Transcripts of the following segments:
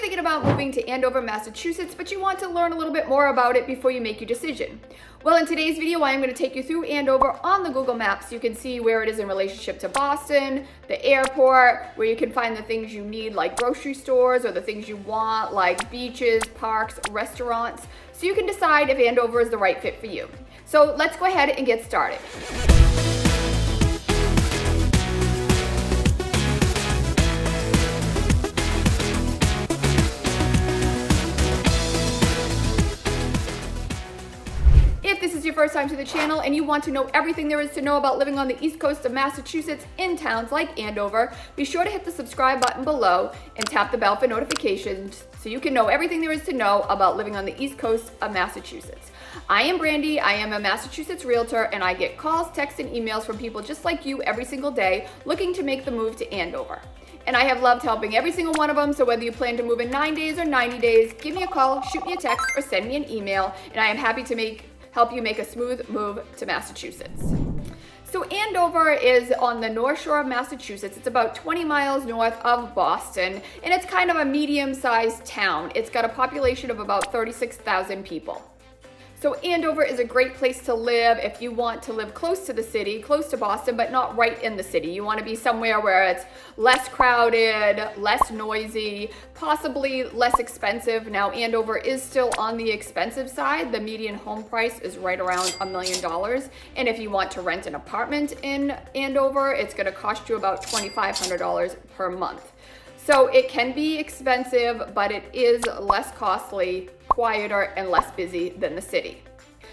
thinking about moving to Andover, Massachusetts, but you want to learn a little bit more about it before you make your decision? Well, in today's video, I am going to take you through Andover on the Google Maps so you can see where it is in relationship to Boston, the airport, where you can find the things you need like grocery stores, or the things you want like beaches, parks, restaurants, so you can decide if Andover is the right fit for you. So let's go ahead and get started. If this is your first time to the channel and you want to know everything there is to know about living on the East Coast of Massachusetts in towns like Andover, be sure to hit the subscribe button below and tap the bell for notifications so you can know everything there is to know about living on the East Coast of Massachusetts. I am Brandy, I am a Massachusetts realtor, and I get calls, texts, and emails from people just like you every single day looking to make the move to Andover. And I have loved helping every single one of them, so whether you plan to move in 9 days or 90 days, give me a call, shoot me a text, or send me an email, and I am happy to help you make a smooth move to Massachusetts. So Andover is on the North Shore of Massachusetts. It's about 20 miles north of Boston, and it's kind of a medium-sized town. It's got a population of about 36,000 people. So Andover is a great place to live if you want to live close to the city, close to Boston, but not right in the city. You want to be somewhere where it's less crowded, less noisy, possibly less expensive. Now, Andover is still on the expensive side. The median home price is right around $1 million. And if you want to rent an apartment in Andover, it's going to cost you about $2,500 per month. So it can be expensive, but it is less costly, quieter, and less busy than the city.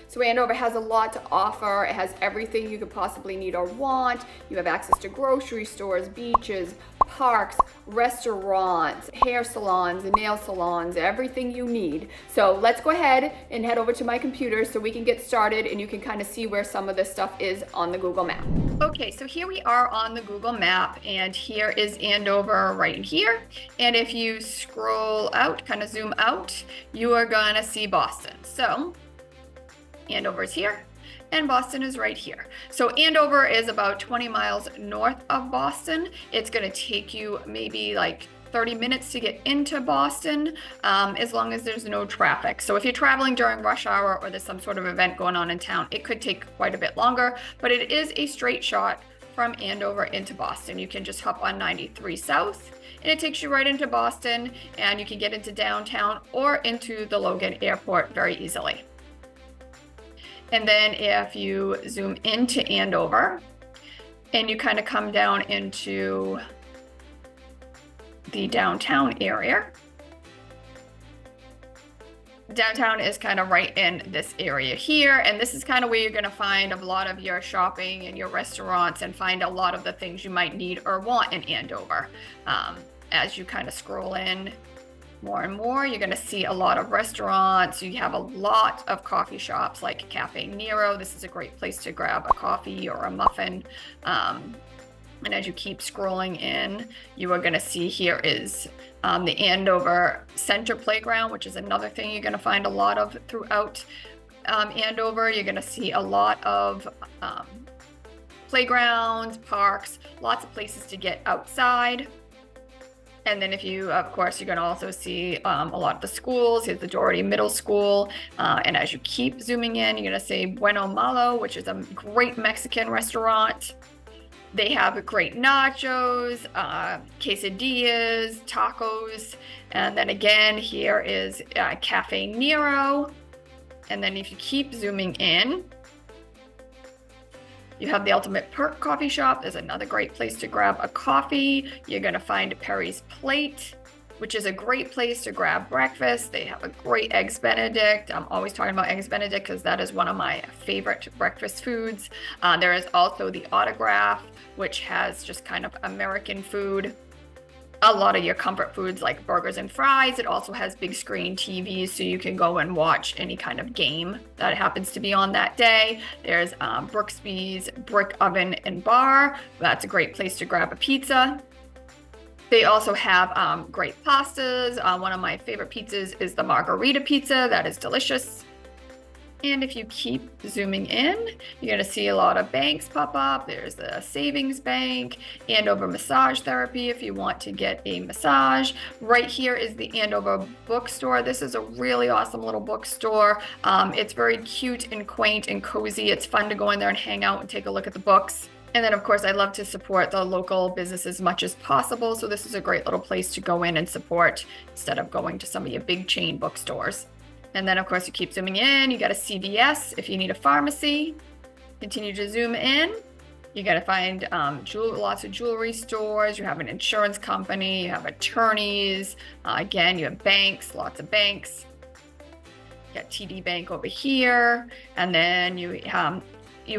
So Andover has a lot to offer. It has everything you could possibly need or want. You have access to grocery stores, beaches, parks, restaurants, hair salons, nail salons, everything you need. So let's go ahead and head over to my computer so we can get started and you can kind of see where some of this stuff is on the Google map. Okay, so here we are on the Google map, and here is Andover right here. And if you scroll out, kind of zoom out, you are gonna see Boston. So Andover is here, and Boston is right here. So Andover is about 20 miles north of Boston. It's gonna take you maybe like 30 minutes to get into Boston, as long as there's no traffic. So if you're traveling during rush hour or there's some sort of event going on in town, it could take quite a bit longer, but it is a straight shot from Andover into Boston. You can just hop on 93 South, and it takes you right into Boston, and you can get into downtown or into the Logan Airport very easily. And then if you zoom into Andover and you kind of come down into the downtown area, downtown is kind of right in this area here, and this is kind of where you're going to find a lot of your shopping and your restaurants and find a lot of the things you might need or want in Andover. As you kind of scroll in more and more, you're going to see a lot of restaurants. You have a lot of coffee shops like Cafe Nero. This is a great place to grab a coffee or a muffin. And as you keep scrolling in, you are going to see here is the Andover Center Playground, which is another thing you're going to find a lot of throughout Andover. You're going to see a lot of playgrounds, parks, lots of places to get outside. And then if you, of course, you're going to also see a lot of the schools. Here's the Doherty Middle School. And as you keep zooming in, you're going to see Bueno Malo, which is a great Mexican restaurant. They have great nachos, quesadillas, tacos. And then again, here is Cafe Nero. And then if you keep zooming in, you have the Ultimate Perk Coffee Shop. There's another great place to grab a coffee. You're gonna find Perry's Plate, which is a great place to grab breakfast. They have a great Eggs Benedict. I'm always talking about Eggs Benedict because that is one of my favorite breakfast foods. There is also the Autograph, which has just kind of American food. A lot of your comfort foods like burgers and fries. It also has big screen TVs so you can go and watch any kind of game that happens to be on that day. There's Brooksby's Brick Oven and Bar. That's a great place to grab a pizza. They also have great pastas. One of my favorite pizzas is the margarita pizza. That is delicious. And if you keep zooming in, you're going to see a lot of banks pop up. There's the savings bank, Andover massage therapy if you want to get a massage. Right here is the Andover bookstore. This is a really awesome little bookstore. It's very cute and quaint and cozy. It's fun to go in there and hang out and take a look at the books. And then, of course, I love to support the local business as much as possible. So this is a great little place to go in and support instead of going to some of your big chain bookstores. And then, of course, you keep zooming in. You got a CVS if you need a pharmacy. Continue to zoom in. You got to find lots of jewelry stores. You have an insurance company. You have attorneys. Again, you have banks, lots of banks. You got TD Bank over here. And then you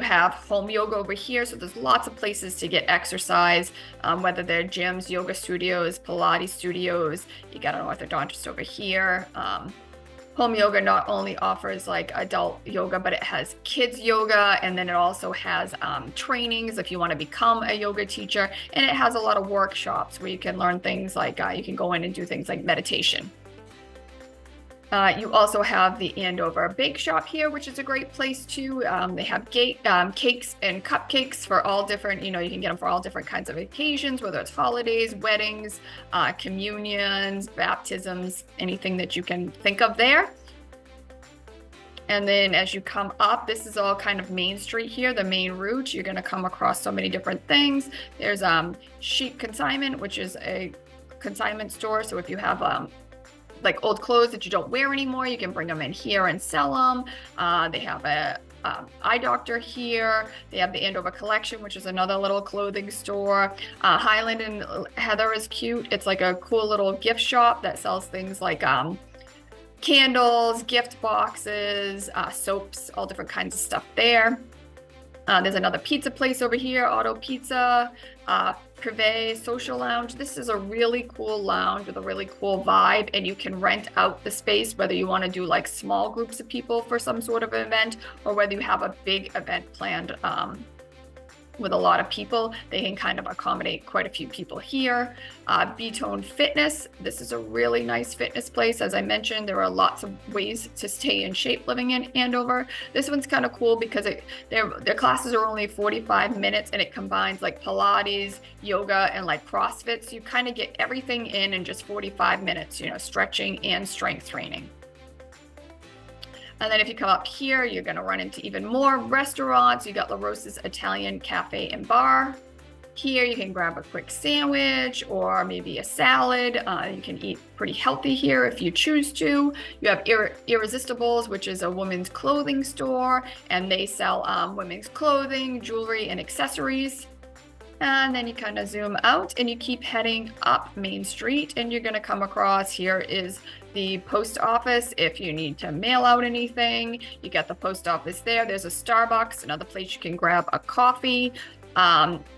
have home yoga over here. So there's lots of places to get exercise, whether they're gyms, yoga studios, Pilates studios. You got an orthodontist over here. Home yoga not only offers like adult yoga, but it has kids yoga, and then it also has trainings if you want to become a yoga teacher, and it has a lot of workshops where you can learn things like you can go in and do things like meditation. You also have the Andover Bake Shop here, which is a great place too. They have cakes and cupcakes for all different, you can get them for all different kinds of occasions, whether it's holidays, weddings, communions, baptisms, anything that you can think of there. And then as you come up, this is all kind of Main Street here, the main route. You're going to come across so many different things. There's Chic Consignment, which is a consignment store. So if you have like old clothes that you don't wear anymore, you can bring them in here and sell them. They have a eye doctor here. They have the Andover Collection, which is another little clothing store. Highland and Heather is cute. It's like a cool little gift shop that sells things like candles, gift boxes, soaps, all different kinds of stuff there. There's another pizza place over here, Auto Pizza, Privé Social Lounge. This is a really cool lounge with a really cool vibe, and you can rent out the space, whether you want to do like small groups of people for some sort of event, or whether you have a big event planned with a lot of people. They can kind of accommodate quite a few people here. B-Tone Fitness. This is a really nice fitness place. As I mentioned, there are lots of ways to stay in shape living in Andover. This one's kind of cool because their classes are only 45 minutes, and it combines like Pilates, yoga, and like CrossFit. So you kind of get everything in just 45 minutes, stretching and strength training. And then if you come up here, you're going to run into even more restaurants. You got La Rosa's Italian Cafe and Bar. Here you can grab a quick sandwich or maybe a salad. You can eat pretty healthy here if you choose to. You have Irresistibles, which is a women's clothing store, and they sell women's clothing, jewelry, and accessories. And then you kind of zoom out and you keep heading up Main Street, and you're going to come across, here is the post office. If you need to mail out anything, you got the post office there. There's a Starbucks, another place you can grab a coffee.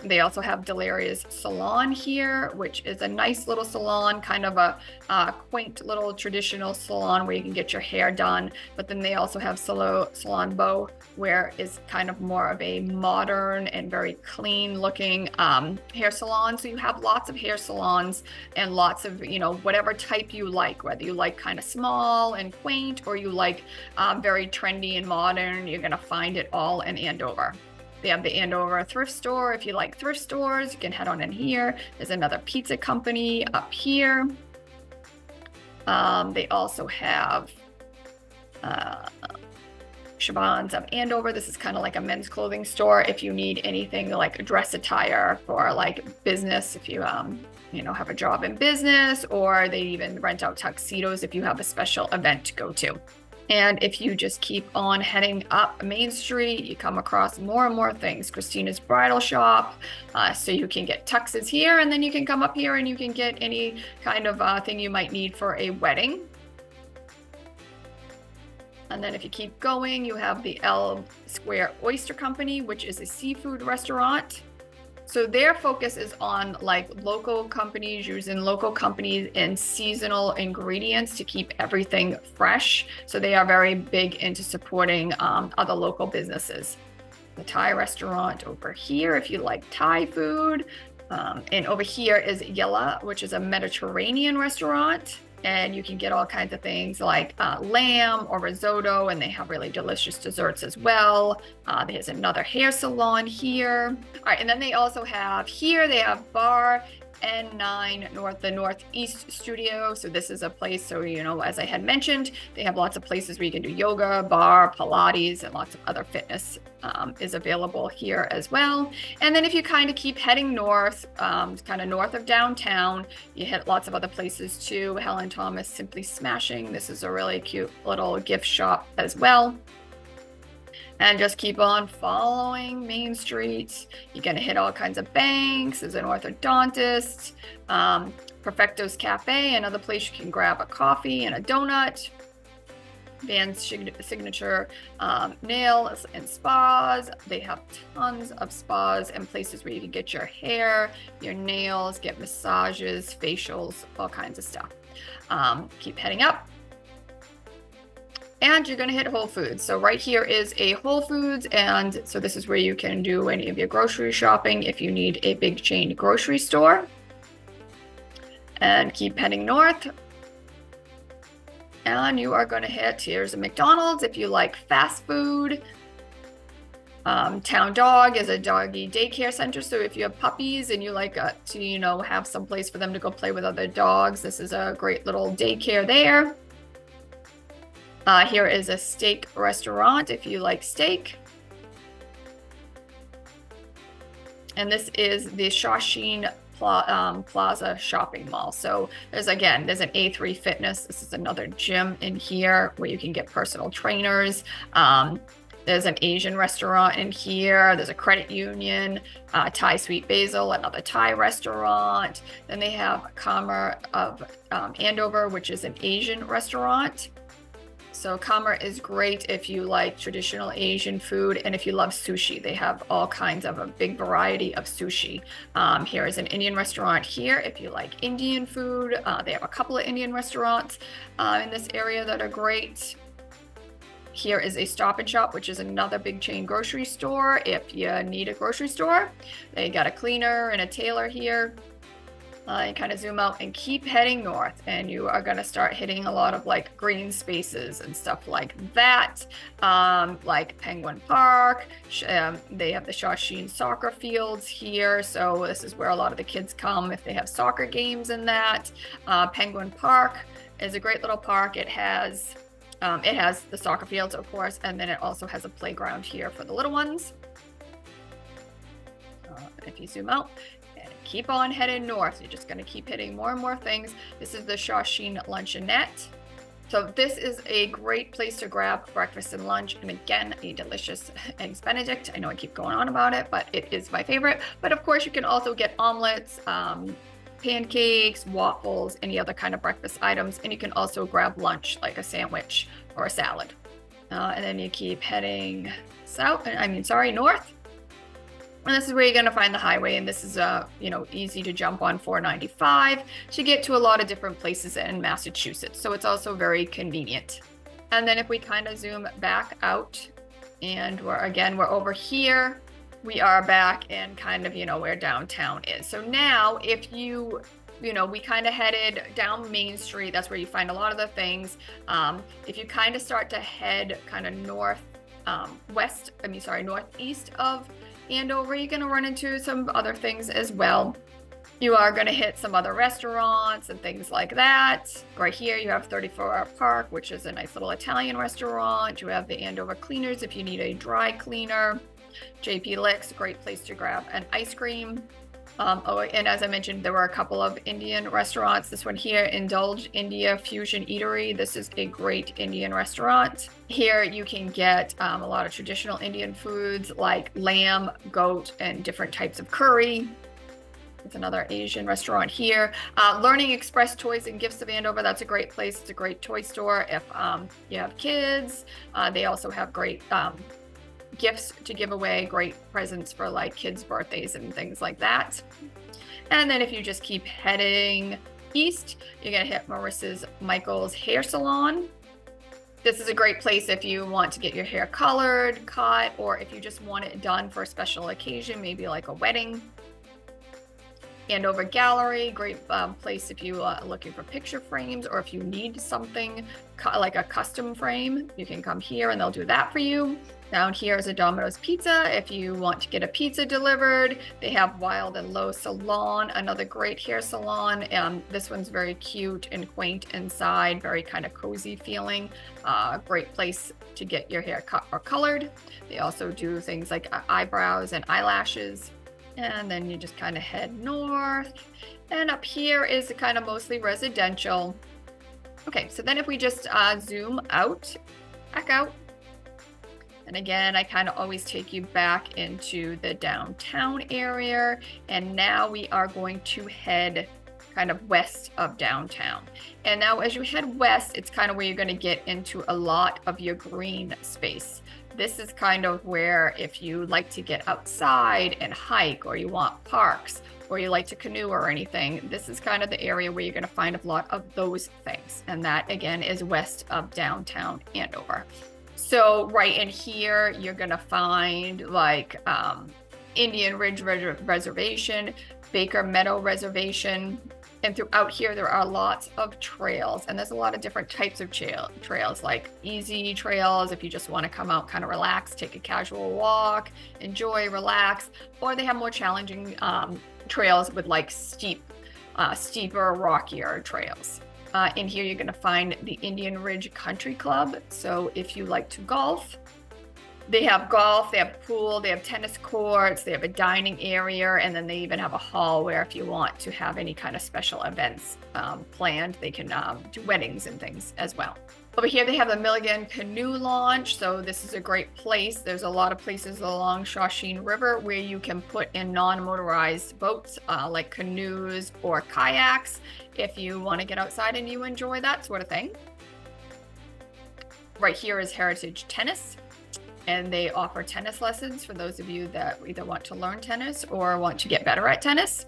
They also have Deliria's Salon here, which is a nice little salon, kind of a quaint little traditional salon where you can get your hair done. But then they also have Salon Beau, where is kind of more of a modern and very clean looking hair salon. So you have lots of hair salons and lots of, whatever type you like, whether you like kind of small and quaint or you like very trendy and modern, you're going to find it all in Andover. They have the Andover Thrift Store. If you like thrift stores, you can head on in here. There's another pizza company up here. They also have Shabans of Andover. This is kind of like a men's clothing store if you need anything like dress attire for like business, if you have a job in business, or they even rent out tuxedos if you have a special event to go to. And if you just keep on heading up Main Street, you come across more and more things. Christina's Bridal Shop, so you can get tuxes here, and then you can come up here and you can get any kind of thing you might need for a wedding. And then if you keep going, you have the L Square Oyster Company, which is a seafood restaurant. So their focus is on like local companies, using local companies and seasonal ingredients to keep everything fresh. So they are very big into supporting other local businesses. The Thai restaurant over here, if you like Thai food. And over here is Yella, which is a Mediterranean restaurant. And you can get all kinds of things like lamb or risotto, and they have really delicious desserts as well. There's another hair salon here. All right, and then they also have here, they have bar N9 North, the Northeast Studio. So this is a place, so, you know, as I had mentioned, they have lots of places where you can do yoga, bar, Pilates, and lots of other fitness is available here as well. And then if you kind of keep heading north, kind of north of downtown, you hit lots of other places too. Helen Thomas Simply Smashing. This is a really cute little gift shop as well. And just keep on following Main Street. You're going to hit all kinds of banks. There's an orthodontist, Perfecto's Cafe, another place you can grab a coffee and a donut. Van's Signature Nails and Spas. They have tons of spas and places where you can get your hair, your nails, get massages, facials, all kinds of stuff. Keep heading up. And you're going to hit Whole Foods. So right here is a Whole Foods. And so this is where you can do any of your grocery shopping if you need a big chain grocery store. And keep heading north. And you are going to hit, here's a McDonald's if you like fast food. Town Dog is a doggy daycare center. So if you have puppies and you like to, you know, have some place for them to go play with other dogs, this is a great little daycare there. Here is a steak restaurant if you like steak. And this is the Shawsheen Plaza shopping mall. So there's an A3 Fitness. This is another gym in here where you can get personal trainers. There's an Asian restaurant in here. There's a credit union, Thai Sweet Basil, another Thai restaurant. Then they have Kamar of Andover, which is an Asian restaurant. So Kamar is great if you like traditional Asian food and if you love sushi. They have all kinds of a big variety of sushi. Here is an Indian restaurant here if you like Indian food. They have a couple of Indian restaurants in this area that are great. Here is a Stop and Shop, which is another big chain grocery store if you need a grocery store. They got a cleaner and a tailor here. You kind of zoom out and keep heading north, and you are going to start hitting a lot of like green spaces and stuff like that, like Penguin Park. They have the Shawsheen soccer fields here, so this is where a lot of the kids come if they have soccer games in that. Penguin Park is a great little park. It has the soccer fields, of course, and then it also has a playground here for the little ones. If you zoom out, keep on heading north. You're just going to keep hitting more and more things. This is the Shawsheen Luncheonette. So this is a great place to grab breakfast and lunch. And again, a delicious eggs Benedict. I know I keep going on about it, but it is my favorite. But of course, you can also get omelets, pancakes, waffles, any other kind of breakfast items. And you can also grab lunch, like a sandwich or a salad. And then you keep heading north. And this is where you're going to find the highway, and this is easy to jump on 495 to get to a lot of different places in Massachusetts. So it's also very convenient. And then if we kind of zoom back out, and we're over here, we are back in kind of where downtown is. So now if we kind of headed down Main Street, that's where you find a lot of the things. If you kind of start to head kind of northeast of Andover, you're going to run into some other things as well. You are going to hit some other restaurants and things like that. Right here, you have 34-Hour Park, which is a nice little Italian restaurant. You have the Andover Cleaners if you need a dry cleaner. JP Licks, great place to grab an ice cream. And as I mentioned, there were a couple of Indian restaurants. This one here, Indulge India Fusion Eatery. This is a great Indian restaurant. Here you can get a lot of traditional Indian foods like lamb, goat, and different types of curry. It's another Asian restaurant here. Learning Express Toys and Gifts of Andover. That's a great place. It's a great toy store if you have kids. They also have great gifts to give away, great presents for like kids' birthdays and things like that. And then if you just keep heading east, you're gonna hit Marissa's Michael's Hair Salon. This is a great place if you want to get your hair colored, cut, or if you just want it done for a special occasion, maybe like a wedding. Andover Gallery, great place if you are looking for picture frames, or if you need something like a custom frame, you can come here and they'll do that for you. Down here is a Domino's Pizza if you want to get a pizza delivered. They have Wild and Low Salon, another great hair salon. This one's very cute and quaint inside, very kind of cozy feeling. Great place to get your hair cut or colored. They also do things like eyebrows and eyelashes. And then you just kind of head north. And up here is kind of mostly residential. Okay, so then if we just zoom out, back out. And again, I kind of always take you back into the downtown area. And now we are going to head kind of west of downtown. And now as you head west, it's kind of where you're going to get into a lot of your green space. This is kind of where if you like to get outside and hike, or you want parks, or you like to canoe or anything, this is kind of the area where you're going to find a lot of those things. And that again is west of downtown Andover. So right in here, you're going to find like Indian Ridge Reservation, Baker Meadow Reservation. And throughout here, there are lots of trails, and there's a lot of different types of trails, like easy trails if you just want to come out, kind of relax, take a casual walk, enjoy, relax, or they have more challenging trails with like steeper, rockier trails. In here, you're going to find the Indian Ridge Country Club. So if you like to golf, they have golf, they have a pool, they have tennis courts, they have a dining area, and then they even have a hall where if you want to have any kind of special events planned, they can do weddings and things as well. Over here, they have the Milligan Canoe Launch. So this is a great place. There's a lot of places along Shawsheen River where you can put in non-motorized boats like canoes or kayaks if you want to get outside and you enjoy that sort of thing. Right here is Heritage Tennis. And they offer tennis lessons for those of you that either want to learn tennis or want to get better at tennis.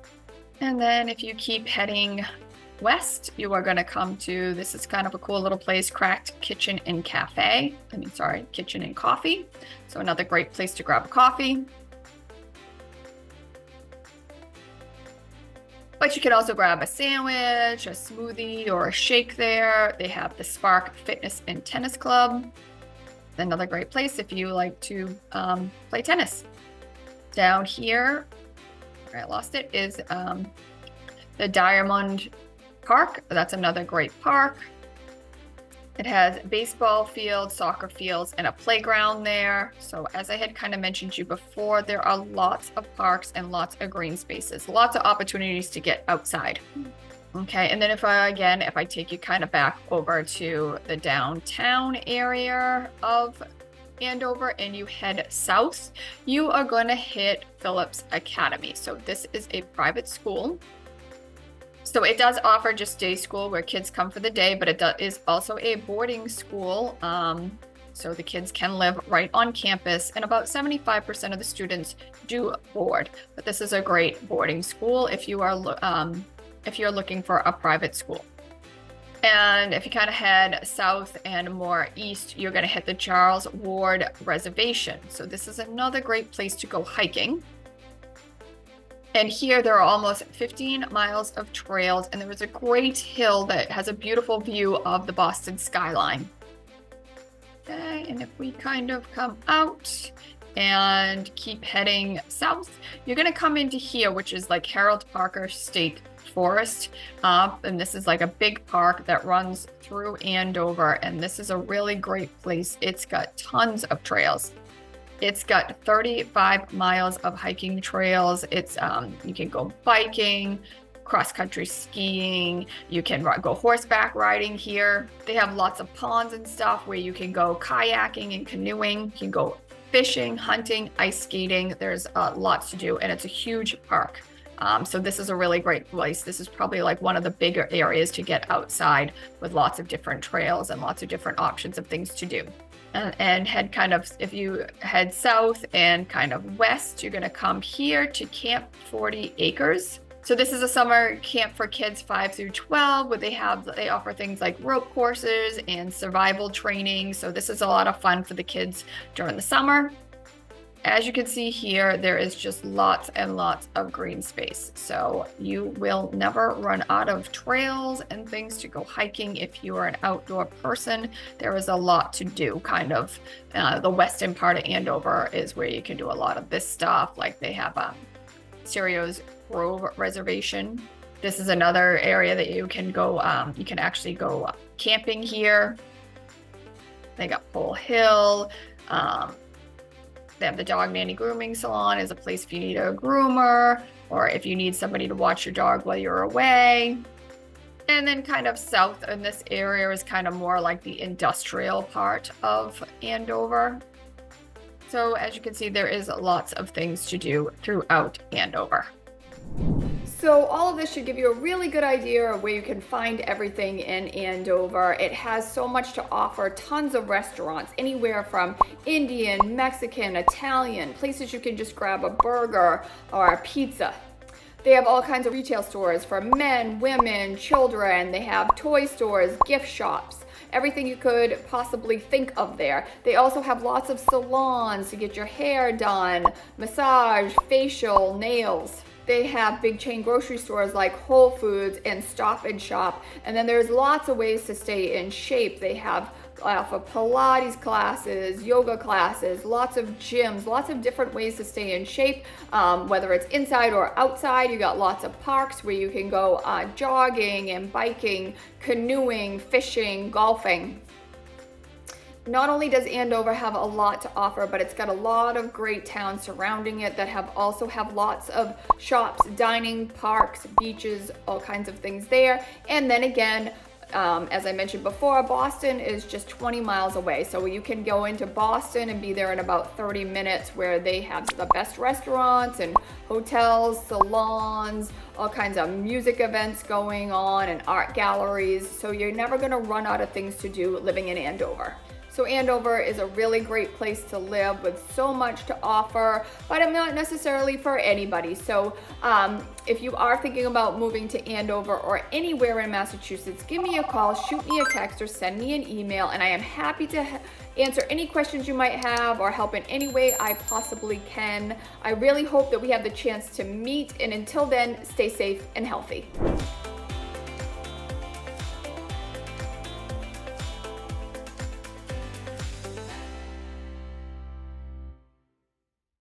And then if you keep heading west, you are going to come to, this is kind of a cool little place, Cracked Kitchen and Cafe. Kitchen and Coffee. So another great place to grab a coffee. But you can also grab a sandwich, a smoothie, or a shake there. They have the Spark Fitness and Tennis Club. Another great place if you like to play tennis. Down here, I lost it, is the Diamond Park. That's another great park. It has baseball fields, soccer fields, and a playground there. So as I had kind of mentioned to you before, there are lots of parks and lots of green spaces, lots of opportunities to get outside. Okay, and then if I take you kind of back over to the downtown area of Andover and you head south, you are going to hit Phillips Academy. So this is a private school. So it does offer just day school where kids come for the day, but it is also a boarding school. So the kids can live right on campus, and about 75% of the students do board. But this is a great boarding school if you are if you're looking for a private school. And if you kind of head south and more east, you're going to hit the Charles Ward Reservation. So this is another great place to go hiking. And here there are almost 15 miles of trails, and there is a great hill that has a beautiful view of the Boston skyline. Okay, and if we kind of come out and keep heading south, you're going to come into here, which is like Harold Parker State Forest. And this is like a big park that runs through Andover. And this is a really great place. It's got tons of trails. It's got 35 miles of hiking trails. It's you can go biking, cross-country skiing. You can go horseback riding here. They have lots of ponds and stuff where you can go kayaking and canoeing. You can go fishing, hunting, ice skating. There's lots to do, and it's a huge park. So this is a really great place. This is probably like one of the bigger areas to get outside with lots of different trails and lots of different options of things to do. And head kind of, if you head south and kind of west, you're going to come here to Camp 40 Acres. So this is a summer camp for kids 5 through 12, where they offer things like rope courses and survival training. So this is a lot of fun for the kids during the summer. As you can see here, there is just lots and lots of green space. So you will never run out of trails and things to go hiking if you are an outdoor person. There is a lot to do, kind of. The western part of Andover is where you can do a lot of this stuff. Like they have Cerio's Grove Reservation. This is another area that you can go, you can actually go camping here. They got Pole Hill. They have the Dog Nanny Grooming Salon as a place if you need a groomer, or if you need somebody to watch your dog while you're away. And then kind of south in this area is kind of more like the industrial part of Andover. So as you can see, there is lots of things to do throughout Andover. So all of this should give you a really good idea of where you can find everything in Andover. It has so much to offer, tons of restaurants, anywhere from Indian, Mexican, Italian, places you can just grab a burger or a pizza. They have all kinds of retail stores for men, women, children. They have toy stores, gift shops, everything you could possibly think of there. They also have lots of salons to get your hair done, massage, facial, nails. They have big chain grocery stores like Whole Foods and Stop and Shop. And then there's lots of ways to stay in shape. They have for Pilates classes, yoga classes, lots of gyms, lots of different ways to stay in shape, whether it's inside or outside. You got lots of parks where you can go jogging and biking, canoeing, fishing, golfing. Not only does Andover have a lot to offer, but it's got a lot of great towns surrounding it that also have lots of shops, dining, parks, beaches, all kinds of things there. And then again, as I mentioned before, Boston is just 20 miles away. So you can go into Boston and be there in about 30 minutes, where they have the best restaurants and hotels, salons, all kinds of music events going on and art galleries. So you're never gonna run out of things to do living in Andover. So Andover is a really great place to live with so much to offer, but not necessarily for anybody. So if you are thinking about moving to Andover or anywhere in Massachusetts, give me a call, shoot me a text, or send me an email, and I am happy to answer any questions you might have or help in any way I possibly can. I really hope that we have the chance to meet, and until then, stay safe and healthy.